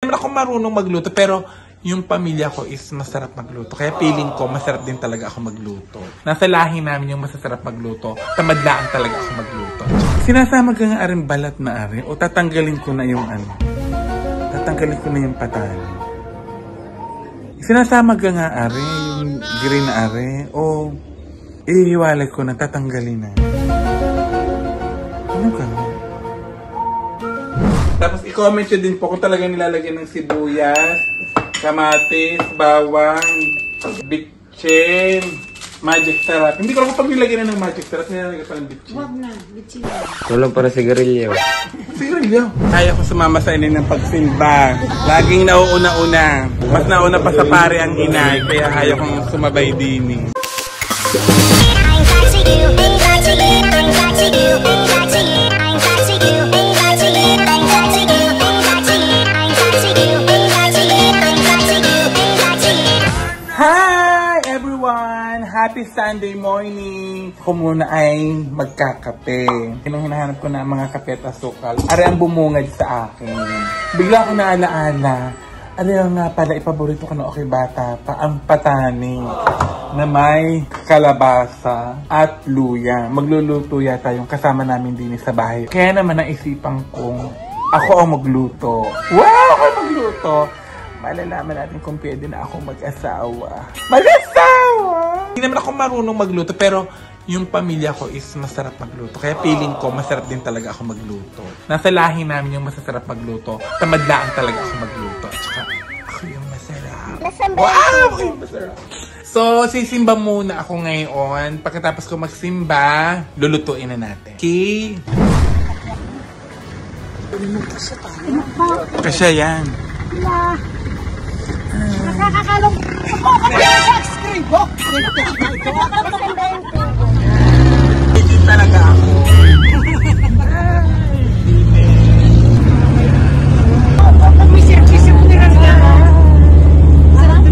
naman ako marunong magluto, pero yung pamilya ko is masarap magluto. Kaya feeling ko, masarap din talaga ako magluto. Nasa lahi namin yung masasarap magluto. Tamadlaan talaga ako magluto. Sinasama ka nga aring balat na ari, o tatanggalin ko na yung ano. Tatanggalin ko na yung patani. Sinasama ka nga ari, yung green na ari, o ihiwalay ko na, tatanggalin na. Ano ka? Tapos i-comment nyo din po kung talagang nilalagyan ng sibuyas, kamatis, bawang, bitchin, magic sarap. Hindi ko lang pag nilagyan na ng magic sarap, nilalagyan pa ng bitchin. Huwag na, bitchin. Tulong para sigarilyo. Sigarilyo? Kaya ko sumama sa inyo ng pagsimba. Laging nauuna-una. Mas nauna pa sa pare ang inay, kaya kaya kong sumabay din. Hi everyone! Happy Sunday morning! Ako muna ay magkakape. Hinahanap ko na mga kape at asukal. Ari ang bumungad sa akin. Bigla ko naalaala. Ari nga pala, ipaborito ko na okay bata pa, ang patani na may kalabasa at luya. Magluluto yata yung kasama namin din sa bahay. Kaya naman naisipan kong ako ang magluto. Wow! Ako ang magluto! Malalaman natin kung pwede na akong mag-asawa. Mag-asawa! Hindi naman ako marunong magluto, pero yung pamilya ko is masarap magluto. Kaya feeling ko, masarap din talaga ako magluto. Nasa lahi namin yung masasarap magluto. Tamadlaan talaga ako magluto. At saka, ako yung masarap. Wow! Ako yung masarap. So, sisimba muna ako ngayon. Pagkatapos ko magsimba, lulutuin na natin. Okay? Kasya yan. Nakakakalong ako sex cream ko. Hindi talaga ako. Pag may sirkisip mo nila na. Sarap.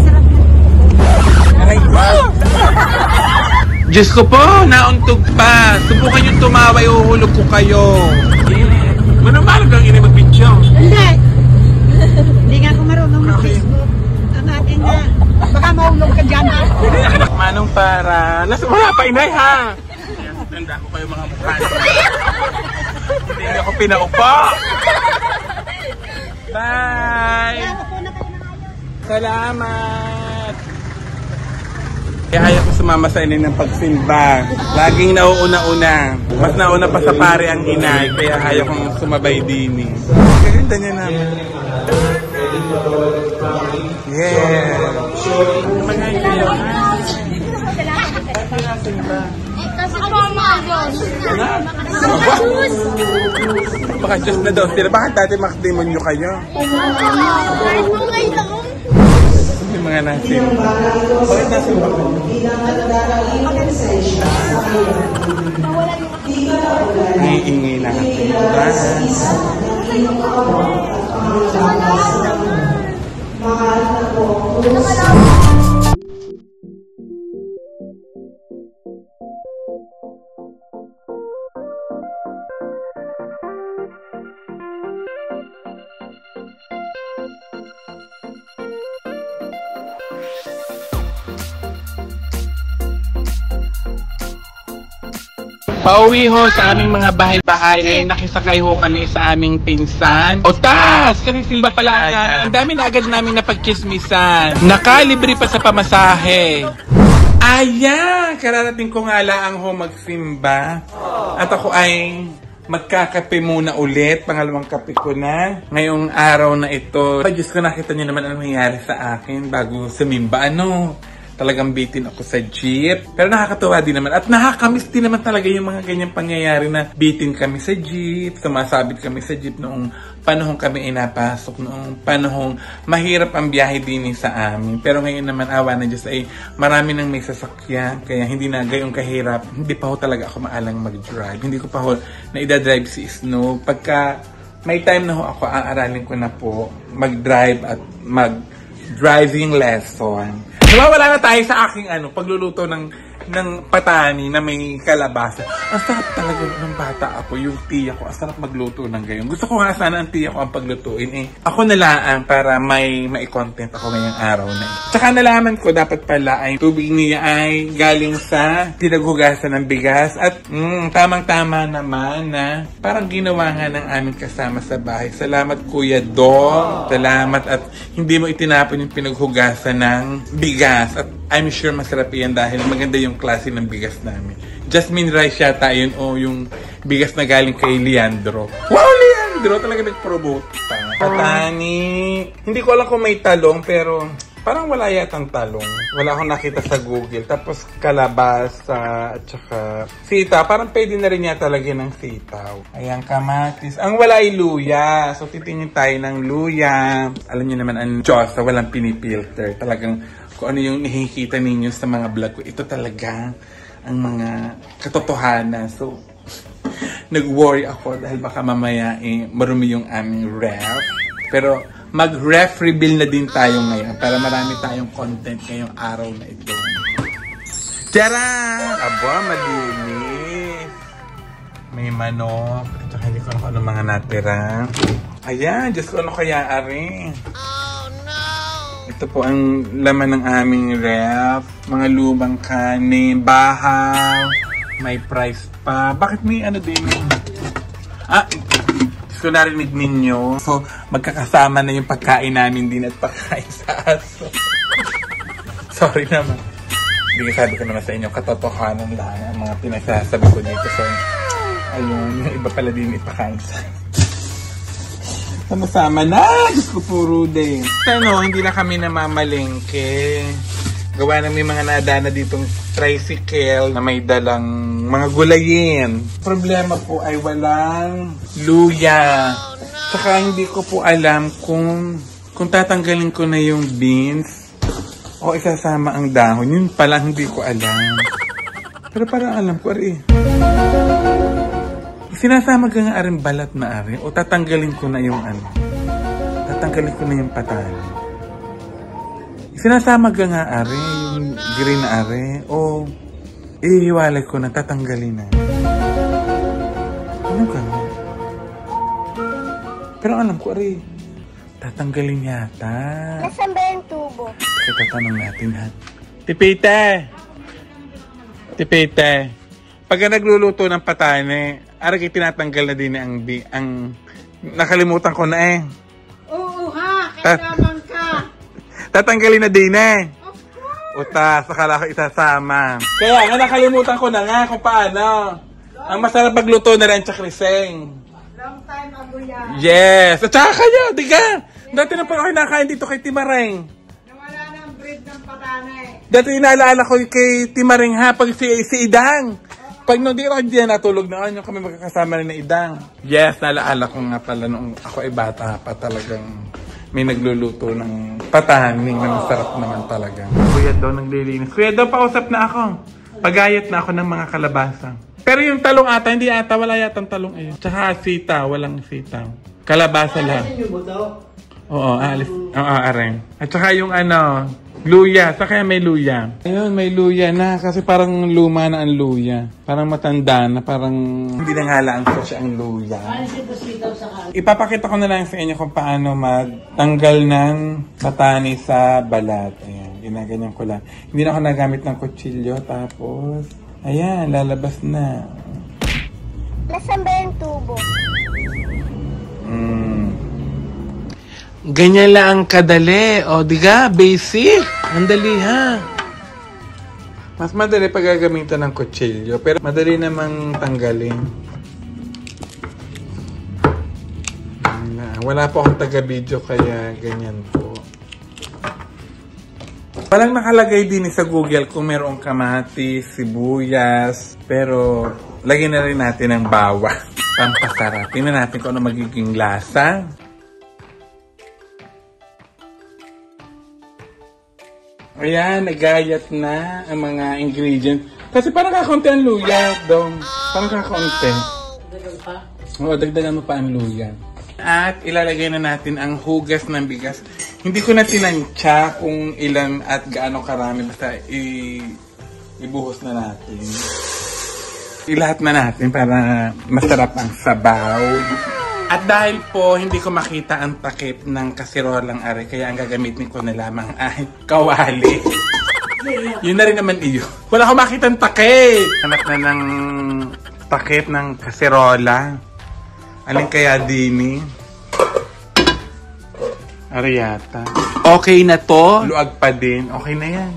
Sarap. Aray ko. Diyos ko po, nauntog pa. Subukan yung tumaway, uhulog ko kayo. Manong-manong kang ini mag-video. Hindi. Hindi nga ako marunong mag-Facebook. Ang akin na. Baka maulog ka dyan ha. Manong para... Wala pa inay ha. Tanda ko kayo mga mukha. Hindi ako pinaupo. Bye! Salamat! Kaya ayaw ko sumama sa inyo ng pagsimba. Laging nauuna-una. Mas nauna pa sa pare ang inay, kaya ayaw kong sumabay din. Gaganda niya naman. Yeah! Mga inay. Baka Diyos na daw sila. Bakit dati makdemonyo kayo? Yung mga nasin. Bakit nasin ba kayo? Iingay na pauwi ho sa aming mga bahay-bahay ay nakisakay ho kami sa aming pinsan. O tas! Kasi simba pala na. Ang dami na agad namin napagkismisan. Nakalibre pa sa pamasahe. Ayan! Kararating ko nga lang ho magsimba. At ako ay magkakape muna ulit. Pangalawang kape ko na. Ngayong araw na ito. Diyos ko, nakita niyo naman ano nangyari sa akin bago sumimba. Talagang bitin ako sa jeep. Pero nakakatuwa din naman. At nakakamiss din naman talaga yung mga ganyang pangyayari na bitin kami sa jeep, sumasabit kami sa jeep noong panahong kami ay napasok, noong panahong mahirap ang biyahe din sa amin. Pero ngayon naman, awa na Diyos, ay marami nang may sasakyan. Kaya hindi na gayong kahirap. Hindi pa ho talaga ako maalang mag-drive. Hindi ko pa ho na idadrive si Snow. Pagka may time na ho ako, aaralin ko na po mag-drive at mag-driving lesson. Nawawala na tayo sa aking pagluluto ng ng patani na may kalabasa. Ang sarap talaga ng bata ako, yung tiya ko. Ang sarap magluto ng gayon. Gusto ko nga sana ang tiya ko ang paglutuin eh. Ako nalaan para may content ako ngayong araw na eh. Tsaka nalaman ko dapat pala ay tubig niya ay galing sa pinaghugasan ng bigas. At tamang-tama naman na parang ginawa nga ng aming kasama sa bahay. Salamat Kuya Dong. Salamat at hindi mo itinapon yung pinaghugasan ng bigas. At I'm sure masarap yan dahil maganda yung klase ng bigas namin. Jasmine rice yata yun o yung bigas na galing kay Leandro. Wow, Leandro! Talaga nag-promote pa. Patani. Hindi ko alam kung may talong pero parang wala yatang talong. Wala akong nakita sa Google. Tapos kalabasa at saka sitaw. Parang pwede na rin yata lagyan ng sitaw. Ayan, kamatis. Ang wala ay luya. So titingin tayo ng luya. Alam niyo naman ang Diyos na walang pinipilter. Talagang kung ano yung nakikita ninyo sa mga vlog ko. Ito talaga ang mga katotohanan. So, nag-worry ako dahil baka mamaya marumi yung aming ref. Pero, mag-ref reveal na din tayo ngayon para marami tayong content ngayong araw na ito. Tara! Aba, malinis. May manok. At saka hindi ko alam ano mga natira. Ayan, Diyos ko ano kaya ari. Ito po ang laman ng aming ref. Mga lumang kanin, bahaw, may price pa. Bakit may ano din? Gusto narinig ninyo. So, magkakasama na yung pagkain namin din at pagkain sa aso. Sorry naman. Hindi sabi ko naman sa inyo, katotohanan lang ang mga pinagsasabi ko dito. So, ayun, yung iba pala din ipakain sa sama-sama na! Diyos ko puro din. Ano, hindi na kami namamalengke. Gawa na may mga nadana ditong tricycle na may dalang mga gulayin. Problema po ay walang luya. Saka hindi ko po alam kung tatanggalin ko na yung beans o isasama ang dahon. Yun pala hindi ko alam. Pero parang alam ko rin. Sinasama ka nga aring balat na ari o tatanggalin ko na yung ano. Tatanggalin ko na yung patani. Sinasama ka nga ari yung green na ari o ihiwalay ko na tatanggalin na. Ano ka nga? Pero alam ko ari, tatanggalin yata. Nasaan ba yung tubo? Kasi tatanong natin ha. Tipite. Pagka nagluluto ng patani, arag tinatanggal na din ang nakalimutan ko na eh. Oo ha, kailangan ka. Tatanggalin na din eh. Uta, sakala ko isasama. Kaya nga nakalimutan ko na nga kung paano. Ang masarap magluto na rin tsakriseng. Long time ago yan. Yes! At saka kayo, di ka? Dati na pa ako kinakain dito kay Timareng. Nawala na ang breed ng patanay. Dati inaalala ko kay Timareng ha, pag si Idang. Pag hindi ako diyan natulog na yung kami magkakasama rin na Idang. Yes, nalaala ko nga pala nung ako ay bata pa talagang may nagluluto ng pataning na masarap naman talaga. Kuya daw naglilinis. Kuya daw pausap na ako. Pagayat na ako ng mga kalabasa. Pero yung talong ata, hindi ata, wala yatang talong ayun. Tsaka sitaw, walang sitaw. Kalabasa lang. Oo, alis. Oo, aring. At saka yung ano, luya. Sa kaya may luya. Ayun, may luya na. Kasi parang luma na ang luya. Parang matanda na. Parang hindi na ngalaan ko siya ang luya. Ipapakita ko na lang sa inyo kung paano magtanggal ng patani sa balat. Ayan, ginaganyan ko lang. Hindi na ako nagamit ng kutsilyo. Tapos, ayan, lalabas na. Nasaan ba yung tubo? Ganyan lang ang kadali. O, diga, basic. Ang dali, ha? Mas madali pag gagamitan ng kutsilyo. Pero madali namang tanggalin. Wala po akong taga-video kaya ganyan po. Walang nakalagay din sa Google kung mayroong kamatis, sibuyas. Pero lagyan na rin natin ng bawang. Pampasarap. Tingnan natin kung ano magiging lasa. Ayan, nagayat na ang mga ingredients. Kasi parang kakaunti ang luya, Dong. Parang kakaunti. Dagdagan pa? Oo, dagdagan mo pa ang luya. At ilalagay na natin ang hugas ng bigas. Hindi ko na tinansya kung ilan at gaano karami. Basta Ibuhos na natin. Ilahat na natin para masarap ang sabaw. At dahil po hindi ko makita ang takip ng kasirolang are, kaya ang gagamitin ko na lamang ay kawali. Yun na rin naman iyo. Wala akong makita ang takip. Hanap na ng takip ng kasirola. Alin kaya dini? Ariata. Okay na to. Luag pa din. Okay na yan.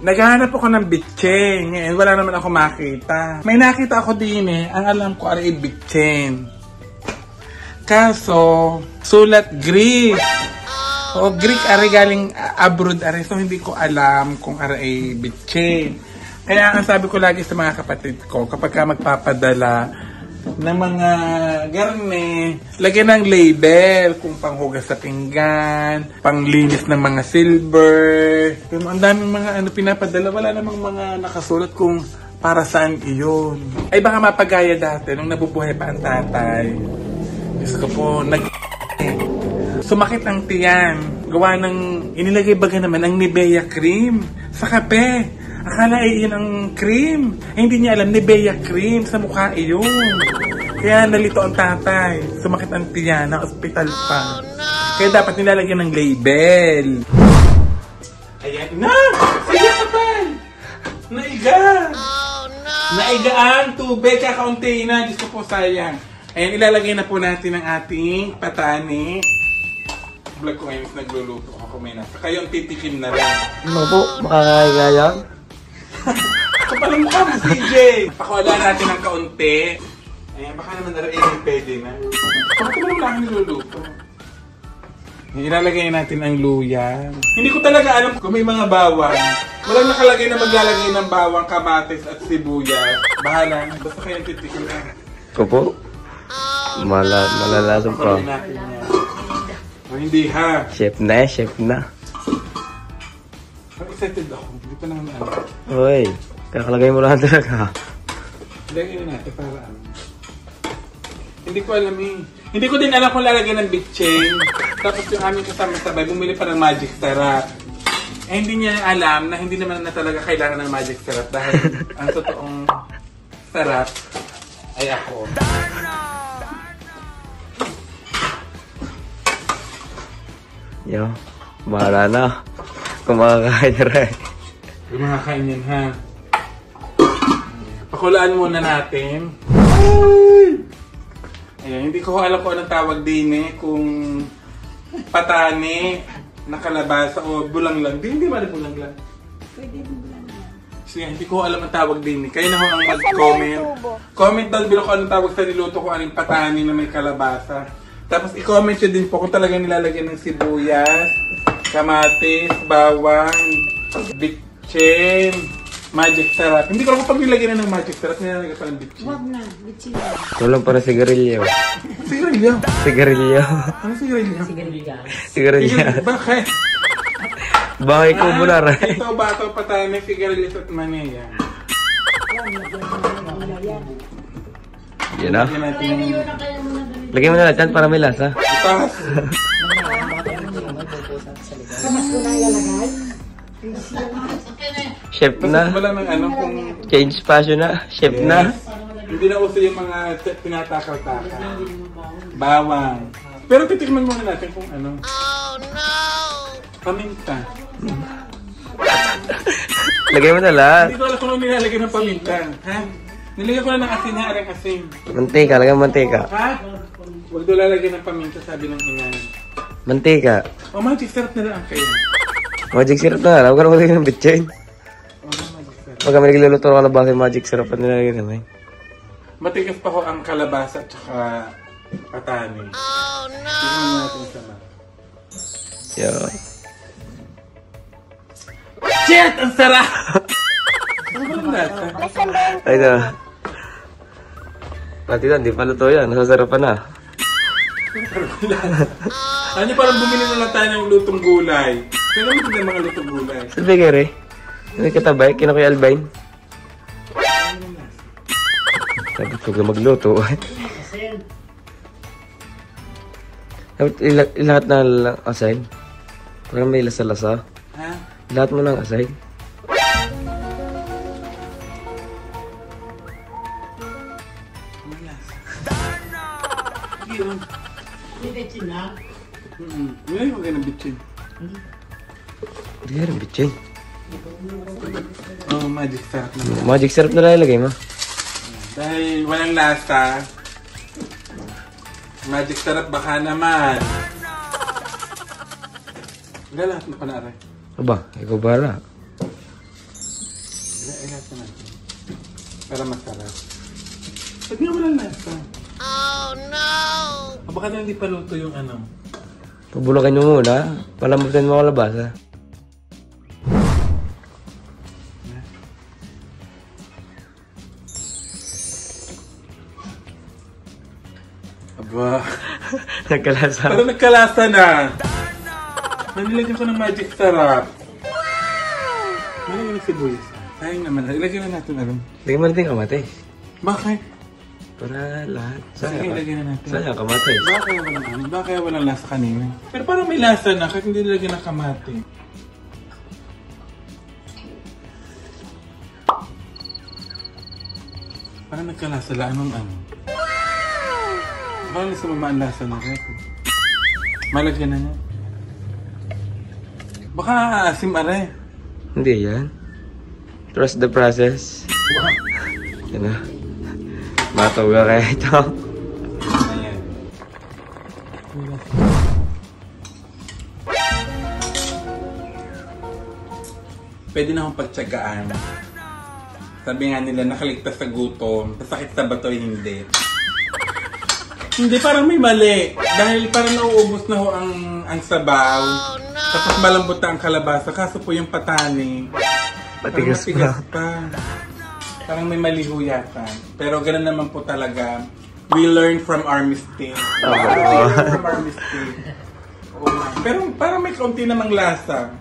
Naghahanap ako ng bitchen. Ngayon, wala naman ako makita. May nakita ako din eh. Ang alam ko ay bitchen. Kaso, sulat Greek. O Greek ari galing abroad ari. So, hindi ko alam kung ari bitchen. Kaya ang sabi ko lagi sa mga kapatid ko, kapag ka magpapadala ng mga garne, lagyan ng label kung panghugas sa pinggan, panglinis ng mga silver. Pero ang daming mga pinapadala, wala namang mga nakasulat kung para saan iyon. Ay baka mapagaya dati nung nabubuhay pa ang tatay. Diyos ko po, sumakit ang tiyan. Gawa ng inilagay baga naman ang Nivea cream sa kape. Akala ay yun ang cream. Ay, hindi niya alam, Nivea cream. Sa mukha iyon. Kaya nalito ang tatay. Sumakit ang tiyan, na ospital pa. Kaya dapat nilalagyan ng label. Ayan na! Sige kapal! Naiga! Naiga ang tubig. Kakaunti na. Diyos ko po, sayang. Ayan, ilalagay na po natin ang ating patani. Vlog ko ngayon, nagluluto ako may nasa. Kayo ang titikim na lang. Ano po? Makakaya yan? Kapal ang mukha mo, CJ! Pakuwala natin ng kaunti. Ayan, baka naman na pwede na. Bakit naman lang niluluto? Ilalagay natin ang luya. Hindi ko talaga alam kung may mga bawang. Walang nakalagay na maglalagay ng bawang, kamatis at sibuyas. Bahala na. Basta kayong titikim na. Ko po? Malalasong pa. Pakuwala natin yan. O hindi ha. Chef na, chef na. Excited ako. Hindi pa naman alam. Hoy, kakalagay mo lang talaga. Lagyan na natin para ano. Hindi ko alam eh. Hindi ko din alam kung lalagyan ng bitchen. Tapos yung aming kasama sabay, bumili pa ng magic syrup. Eh hindi niya alam na hindi naman na talaga kailangan ng magic syrup dahil ang totoong sarap ay ako. Yo, bahala na. Kung makakain rin. Yung mga kainin ha. Pakulaan muna natin. Ayan, hindi ko alam kung anong tawag din eh. Kung patani, nakalabasa o bulang lang. Hindi ba bulang lang? Pwede mo lang yan. Sige, hindi ko alam ang tawag din eh. Kayo na ho ang mag-comment. Comment down below kung anong tawag sa niluto ko anong patani na may kalabasa. Tapos i-comment nyo din po kung talagang nilalagyan ng sibuyas, kamatis, bawang, bitchen, magic syrup. Hindi ko alam kung pag nilagyan na ng magic syrup, nilalagyan pa ng bitchen. Huwag na, bitchin na. Tulong para sigarilyo. Sigarilyo? Sigarilyo. Ano sigarilyo? Sigarilyo. Bakit? Bakit ko muna rin? Ito bato pa tayo may sigarilyo at maniya. Yan na. Lagyan natin yung Lagyan mo na lahat para may lasa. itas. Chef Basta na. wala ng ano kung... Change passion na. Chef na. Hindi na uso yung mga tinatakal-takal. Bawang. Pero titikman muna natin kung ano. Oh no! Paminta. Lagay mo na lahat. Hindi ko alam kung ano nilalagay ng paminta. Ha? Nilagay ko na ng asin, harang asin. Mantika, lagyan mo mantika. Ha? Huwag doon lalagyan ng paminta, sabi ng ina. Mantika. O, magic syrup na lang kaya. Magic syrup na. Huwag ka na magiging ng bitchin. O, magic syrup. Pag kami nagluluto ka na bakit magic syrup at nilalagay naman. Matigas pa ko ang kalabasa at saka patani. Oh no! Tingnan natin sa map. Yun. Shit! Ang sarap! Ano ba lang lasa? Ay na. Pati na, di pa luto yan. Nasasarapan na. Ano nyo parang bumili na lang tayo ng lutong gulay. Kaya naman din ang mga lutong gulay. Sabi ka rin. Ano katabay? Kinakuya Albine? Sabi ko ka magluto. Lahat na lang aside. Parang may lasa-lasa. Ha? Lahat mo lang aside. Ngayon ko kayo ng bitchin. Hindi ka rin bitchin. Oh, magic sarap na. Magic syrup na lalagay mo. Dahil walang lasa. Magic sarap baka naman. Galat na pa na rin. Aba, ikaw bahala. Ilas na natin. Para masarap. Ba't nga walang lasa? Oh no! Baka na hindi pa luto yung ano. Pabulakan mo muna. Palamutin mo ang labas, ha? Aba. Nagkalasa. Parang nagkalasa na. Manilagyan ko ng magic sarap. Manilagyan ng sibuyas. Sayang naman. Ilagyan na natin alam. Lagyan mo natin kamatis. Bakit? Para lahat. Sige, ilagyan na natin. Sayang kamatis. Bakit walang lasa kanina? Pero parang may lasa na kahit hindi nilagyan ng kamati. Parang nagkalasa lang anong ano. Parang sumama ang lasa na rin. Malagyan na niya. Baka aasim are. Hindi yan. Trust the process. Yan na. Mataw ka kaya ito. Ayan. Pwede na akong pagtsagaan. Sabi nga nila, nakaligtas sa gutom. Sakit sa bato, hindi. Hindi, parang may mali. Dahil parang nauubos na ho ang sabaw. Oh, no. Tapos malambot na ang kalabasa. Kaso po yung patani. Matigas pa. Parang may mali ho yata. Pero ganun naman po talaga. We learn from our mistake. We learn from our mistake. Pero parang may kaunti namang lasa.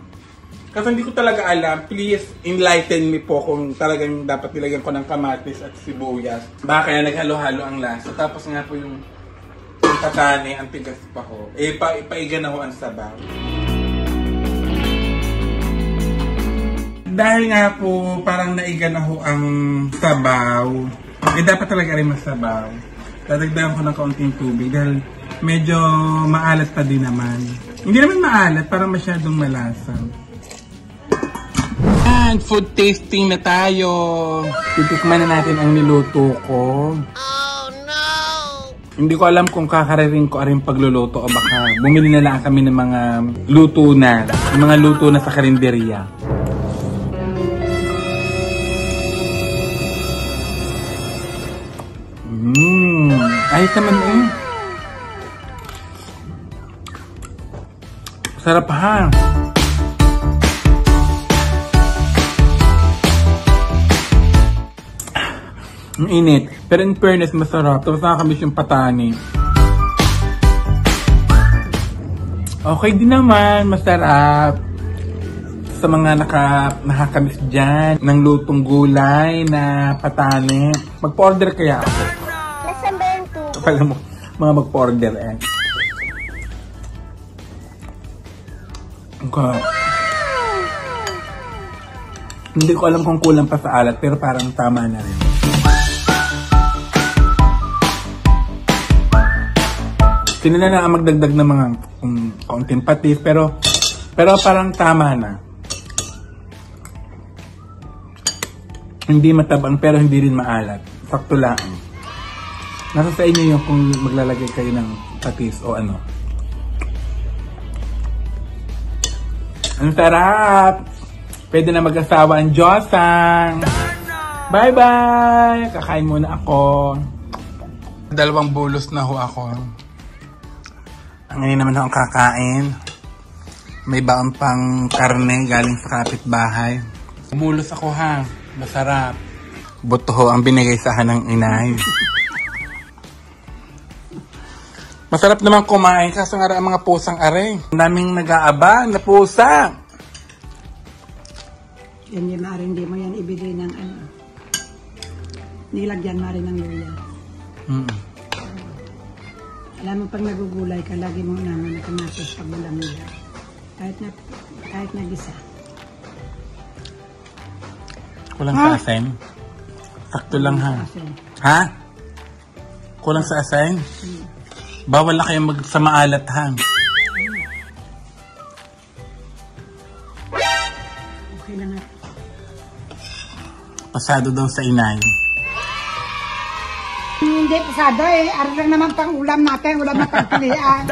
Kasi hindi ko talaga alam. Please enlighten me po kung talagang dapat nilagyan ko ng kamatis at sibuyas. Baka kaya naghalo-halo ang lasa. Tapos nga po yung patani, ang tigas pa ho. Ipaiga na ho ang sabaw. Dahil nga po parang naiga na ho ang sabaw. Dapat talaga rin masabaw. Dadagdagan ko ng kaunting tubig dahil medyo maalat pa din naman. Hindi naman maalat, parang masyadong malasa. And food tasting na tayo. Titikman na natin ang niluto ko. Oh no! Hindi ko alam kung kakarating ko rin pagluluto o baka bumili na lang kami ng mga luto na. Yung mga luto na sa karinderya. Ayos naman eh. Sarap ha. Ang init. Pero in fairness, masarap. Tapos nakakamiss yung patani. Okay din naman. Masarap. Sa mga nakakamiss dyan ng lutong gulay na patani. Mag-order kaya ako. Nasaan ba yung tubo? Kapag mga mag-order eh. Okay. Hindi ko alam kung kulang pa sa alat pero parang tama na rin. Sino na lang ang magdagdag ng mga kaunting patis pero parang tama na. Hindi matabang pero hindi rin maalat. Sakto lang. Nasa sa inyo yung kung maglalagay kayo ng patis o ano. Ang sarap! Pwede na mag-asawa ang Diyosang! Bye-bye! Kakain muna ako. 2 bulos na ho ako. Ngayon naman akong kakain. May baon pang karne galing sa kapitbahay. Bulos ako ha. Masarap. Buto ho ang binigay sa akin ng inay. Masarap naman kumain kaso nga ang mga pusang are. Naming nag-aaba na pusa. Yan yung maaaring di mo yan ibigay ng ano. Nilagyan mo rin ng luya. Alam mo pag nagugulay ka, lagi mong naman na kamatis pag malamula. Kahit na gisa. Kulang sa asin? Sakto lang ha. Ha? Kulang sa asin? Bawal na kayong sa maalat ha. Okay lang nga. Pasado daw sa inay. Hindi pasado eh. Araw lang naman pang ulam natin. Ulam na pagpilian.